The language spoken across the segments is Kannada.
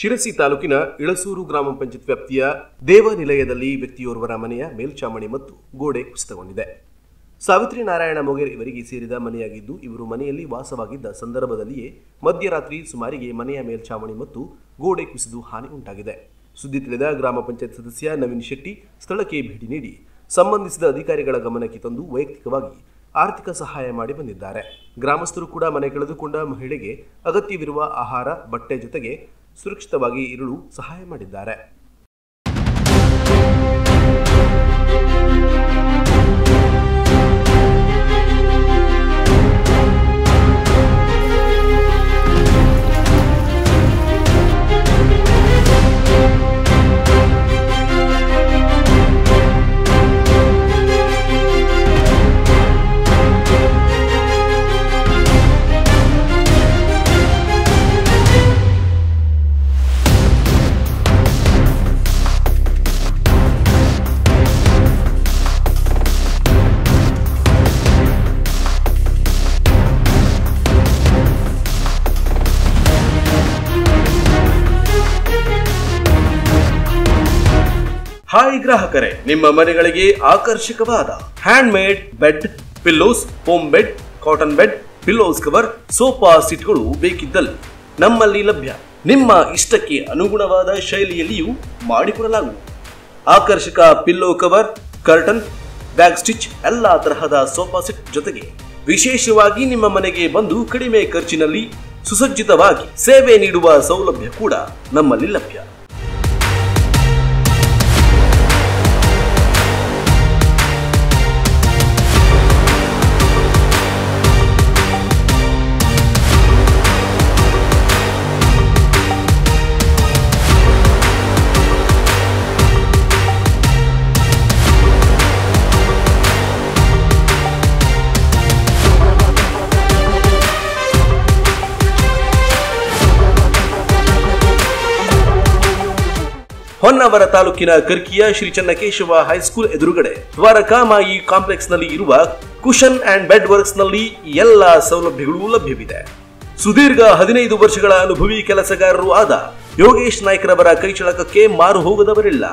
ಶಿರಸಿ ತಾಲೂಕಿನ ಇಳಸೂರು ಗ್ರಾಮ ಪಂಚಾಯತ್ ವ್ಯಾಪ್ತಿಯ ದೇವನಿಲಯದಲ್ಲಿ ವ್ಯಕ್ತಿಯೋರ್ವರ ಮನೆಯ ಮೇಲ್ಚಾವಣಿ ಮತ್ತು ಗೋಡೆ ಕುಸಿತಗೊಂಡಿದೆ. ಸಾವಿತ್ರಿ ನಾರಾಯಣ ಮೊಗೇರ್ ಇವರಿಗೆ ಸೇರಿದ ಮನೆಯಾಗಿದ್ದು, ಇವರು ಮನೆಯಲ್ಲಿ ವಾಸವಾಗಿದ್ದ ಸಂದರ್ಭದಲ್ಲಿಯೇ ಮಧ್ಯರಾತ್ರಿ ಸುಮಾರಿಗೆ ಮನೆಯ ಮೇಲ್ಚಾವಣಿ ಮತ್ತು ಗೋಡೆ ಕುಸಿದು ಹಾನಿ ಉಂಟಾಗಿದೆ. ಸುದ್ದಿ ತಿಳಿದ ಗ್ರಾಮ ಪಂಚಾಯತ್ ಸದಸ್ಯ ನವೀನ್ ಶೆಟ್ಟಿ ಸ್ಥಳಕ್ಕೆ ಭೇಟಿ ನೀಡಿ ಸಂಬಂಧಿಸಿದ ಅಧಿಕಾರಿಗಳ ಗಮನಕ್ಕೆ ತಂದು ವೈಯಕ್ತಿಕವಾಗಿ ಆರ್ಥಿಕ ಸಹಾಯ ಮಾಡಿ ಬಂದಿದ್ದಾರೆ. ಗ್ರಾಮಸ್ಥರು ಕೂಡ ಮನೆ ಕಳೆದುಕೊಂಡ ಮಹಿಳೆಗೆ ಅಗತ್ಯವಿರುವ ಆಹಾರ, ಬಟ್ಟೆ ಜೊತೆಗೆ ಸುರಕ್ಷಿತವಾಗಿ ಇರಲು ಸಹಾಯ ಮಾಡಿದ್ದಾರೆ. ಹಾಯ್ ಗ್ರಾಹಕರೇ, ನಿಮ್ಮ ಮನೆಗಳಿಗೆ ಆಕರ್ಷಕವಾದ handmade bed, pillows, home bed, cotton bed, pillows cover, sofa ಸೀಟ್ಗಳು ಬೇಕಿದ್ದಲ್ಲಿ ನಮ್ಮಲ್ಲಿ ಲಭ್ಯ. ನಿಮ್ಮ ಇಷ್ಟಕ್ಕೆ ಅನುಗುಣವಾದ ಶೈಲಿಯಲ್ಲಿಯೂ ಮಾಡಿಕೊಡಲಾಗುವುದು. ಆಕರ್ಷಕ pillow cover, curtain, bag stitch ಎಲ್ಲಾ ತರಹದ ಸೋಫಾ ಸೆಟ್ ಜೊತೆಗೆ ವಿಶೇಷವಾಗಿ ನಿಮ್ಮ ಮನೆಗೆ ಬಂದು ಕಡಿಮೆ ಖರ್ಚಿನಲ್ಲಿ ಸುಸಜ್ಜಿತವಾಗಿ ಸೇವೆ ನೀಡುವ ಸೌಲಭ್ಯ ಕೂಡ ನಮ್ಮಲ್ಲಿ ಲಭ್ಯ. ಹೊನ್ನಾವರ ತಾಲೂಕಿನ ಕರ್ಕಿಯ ಶ್ರೀ ಚನ್ನಕೇಶವ ಹೈಸ್ಕೂಲ್ ಎದುರುಗಡೆ ದ್ವಾರಕಾಮಾಯಿ ಕಾಂಪ್ಲೆಕ್ಸ್ ನಲ್ಲಿ ಇರುವ ಕುಶನ್ ಅಂಡ್ ಬೆಡ್ ವರ್ಕ್ಸ್ ನಲ್ಲಿ ಎಲ್ಲಾ ಸೌಲಭ್ಯಗಳು ಲಭ್ಯವಿದೆ. ಸುದೀರ್ಘ 15 ವರ್ಷಗಳ ಅನುಭವಿ ಕೆಲಸಗಾರರು ಆದ ಯೋಗೇಶ್ ನಾಯ್ಕ್ ರವರ ಕೈಚಳಕಕ್ಕೆ ಮಾರು ಹೋಗದವರಿಲ್ಲ.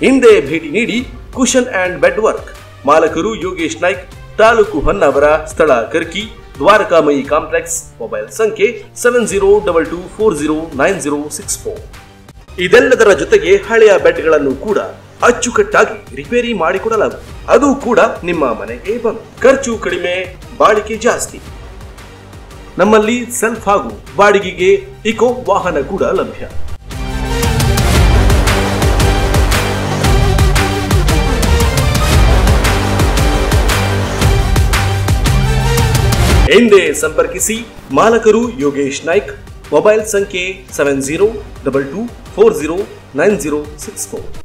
ಹಿಂದೆ ಭೇಟಿ ನೀಡಿ ಕುಶನ್ ಅಂಡ್ ಬೆಡ್ ವರ್ಕ್. ಮಾಲಕರು ಯೋಗೇಶ್ ನಾಯ್ಕ್, ತಾಲೂಕು ಹೊನ್ನಾವರ, ಸ್ಥಳ ಕರ್ಕಿ, ದ್ವಾರಕಾಮಾಯಿ ಕಾಂಪ್ಲೆಕ್ಸ್. ಮೊಬೈಲ್ ಸಂಖ್ಯೆ 7022409064. ಇದೆಲ್ಲದರ ಜೊತೆಗೆ ಹಳೆಯ ಬೆಡ್ಗಳನ್ನು ಕೂಡ ಅಚ್ಚುಕಟ್ಟಾಗಿ ರಿಪೇರಿ ಮಾಡಿಕೊಡಲಾಗುವುದು. ಅದು ಕೂಡ ನಿಮ್ಮ ಮನೆಗೆ ಬಂದು. ಖರ್ಚು ಕಡಿಮೆ, ಬಾಡಿಗೆ ಜಾಸ್ತಿ. ನಮ್ಮಲ್ಲಿ ಸೆಲ್ಫ್ ಹಾಗೂ ಬಾಡಿಗೆಗೆ ಇಕೋ ವಾಹನ ಕೂಡ ಲಭ್ಯ. ಎಂದೇ ಸಂಪರ್ಕಿಸಿ. ಮಾಲಕರು ಯೋಗೇಶ್ ನಾಯ್ಕ್. ಮೊಬೈಲ್ ಸಂಖ್ಯೆ 7022409064.